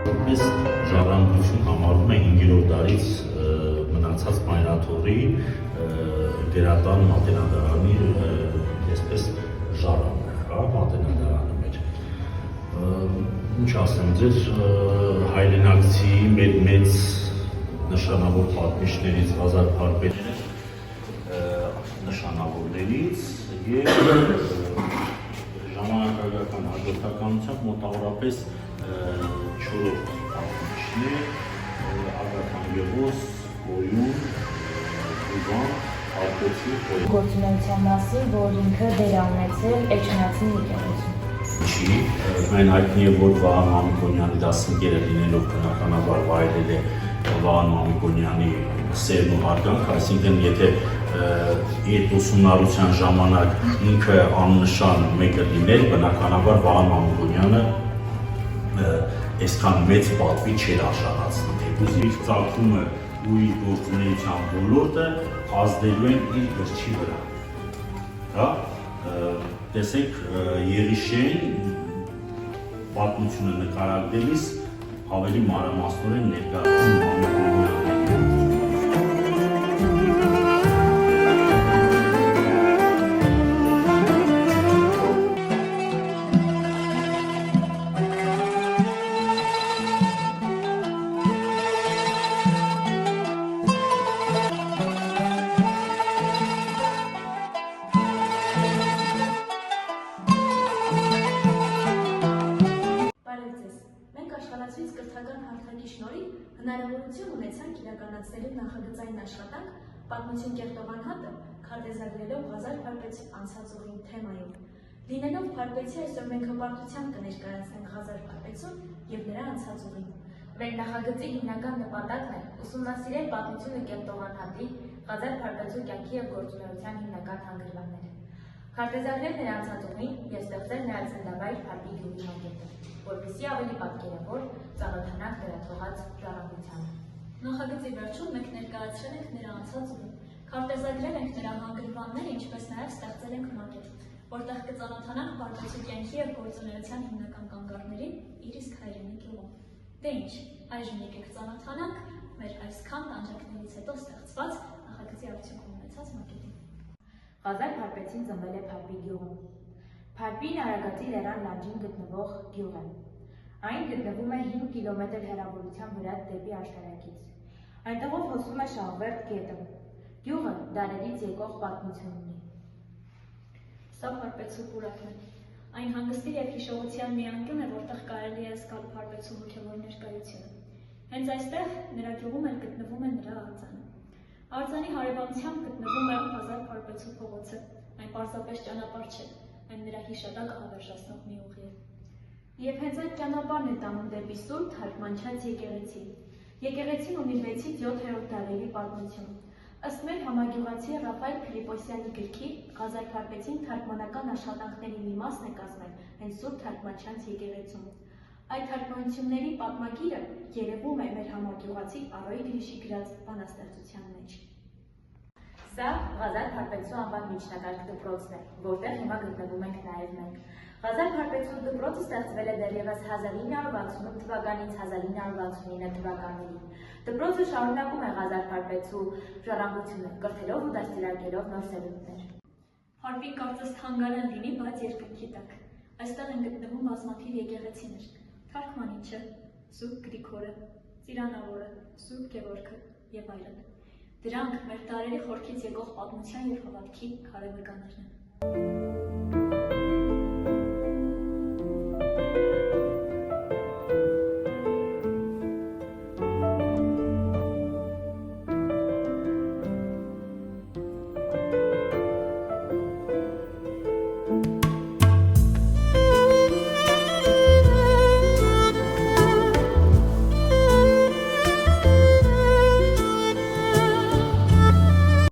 Որպես ժառանգություն համարվում է 5-րդ դարից մնացած մայրաթորի գերատան մատենադարանի այսպես ժառանգը, հա, մատենադարանը մեր։ Ինչ ասեմ, ձեր հայրենակցի մեծ նշանավոր պատմիչներից Ղազար Փարպետը նշանավորներից եւ ժամանակակցական հաջորդականությամբ մոտավորապես 4-րդ պատմիչներ Ագաթան Գևորգ, Գոյուն, Ուզան, Արտոցի գործունեության մասին, որ ինքը դեր է ունեցել Էջմիածնի եկեղեցում։ Չի, այն հայտնի է, որ Վահան Մամիկոնյանի դասընկերը լինելով բնականաբար վայելել է Վահան Մամիկոնյանի սերն ու հարգանքը, այսինքն եթե այդ ուսումնառության ժամանակ ինքը աննշան մեկը լիներ, բնականաբար Վահան Մամիկոնյանը այսքան մեծ պատվի չէր արժանացնի, թեկուզ իր ծագումը ու իր գործունեության ոլորտը ազդելու են իր գրչի վրա։ Հա, տեսեք, Եղիշեն պատմությունը նկարագրելիս ավելի մանրամասնորեն ներկայացնում Մամիկոնյանների։ Աշխատացվից կրթական հարթակի շնորհիվ հնարավորություն ունեցանք իրականացնելու նախագծային աշխատանք պատմություն կերտող անհատը քարտեզագրելով Ղազար Փարպեցի անցած ուղին թեմայով։ Լինելով Փարպեցի, այսօր մենք հպարտությամբ կներկայացնենք Ղազար Փարպեցուն եւ նրա անցած ուղին։ Մեր նախագծի հիմնական նպատակն է ուսումնասիրել պատմությունը կերտող անհատի Ղազար Փարպեցու կյանքի եւ գործունեության հիմնական հանգրվանները։ Քարտեզագրել նրա անցած ուղին եւ ստեղծել նրա ծննդավայր Փարպի գյուղի մակետը, որպեսզի ավելի պատկերավոր ծանոթանանք դրա թողած ժառանգությանը։ Նախագծի վերջում մենք ներկայացրել ենք նրա անցած ուղին, քարտեզագրել ենք նրա հանգրվանները, ինչպես նաև ստեղծել ենք մակետ, որտեղ կծանոթանանք Փարպեցու կյանքի եւ գործունեության հիմնական կանգառներին իր իսկ հայրենի գյուղում։ Դե ինչ, այժմ եկեք ծանոթանանք մեր այսքան տանջանքներից հետո ստեղծված նախագծի արդյունքում ունեցած մակետին։ Ղազար Փարպեցին ծնվել է Փարպի գյուղում։ Փարպին Արագածի լեռան լանջին գտնվող գյուղ է։ Այն գտնվում է 5 կիլոմետր հեռավորության վրա դեպի աշտարակից։ Այնտեղով հոսում է Շահվերդ գետը։ Գյուղը դարերից եկող պատմություն ունի։ Սա Փարպեցու պուրակն է։ Այն հանգստի և հիշողության մի անկյուն է, որտեղ կարելի է զգալ Փարպեցու հոգևոր ներկայությունը։ Հենց այստեղ նրա գյուղում էլ գտնվում է նրա արձանը։ Արձանի հարևանությամբ գտնվում է Ղազար Փարպեցու փողոցը։ Այն պարզապես ճանապարհ չէ, այն նրա հիշատակը հավերժացնող մի ուղի է։ Եվ հենց այդ ճանապարհն է տանում դեպի Սուրբ Թարգմանչած եկեղեցի։ Եկեղեցին ունի 6-ից 7-րդ դարերի պատմություն։ Ըստ մեր համագյուղացի Ռաֆայել Փիլիպոսյանի գրքի Ղազար Փարպեցին թարգմանական աշխատանքների մի մասն է կազմել հենց Սուրբ Թարգմանչած եկեղեցում։ Այդ թարգմանությունների պատմագիրը երևում է մեր համագյուղացի Արոյի Գրիշի գրած բանաստեղծության մեջ։ Սա Ղազար Փարպեցու անվան միջնակարգ դպրոցն է, որտեղ հիմա գտնվում ենք նաև մենք։ Ղազար Փարպեցու դպրոցը ստեղծվել է դեռևս 1968 թվականից 1969 թվականներին։ Դպրոցը շարունակում է Ղազար Փարպեցու ժառանգությունը, կրթելով ու դաստիարակելով նոր սերունդներ։ Փարպին կարծես թանգարան լինի, բայց երկնքի տակ։ Այստեղ են գտնվում բազմաթիվ եկեղեցիներ, թարգմանիչը, Սուրբ Գրիգորը, Ծիրանավորը, Սուրբ Գևորգը եւ այլն։ Դրանք մեր տարերի խորքից եկող պատմության եւ հավատքի քարե վկաներն են։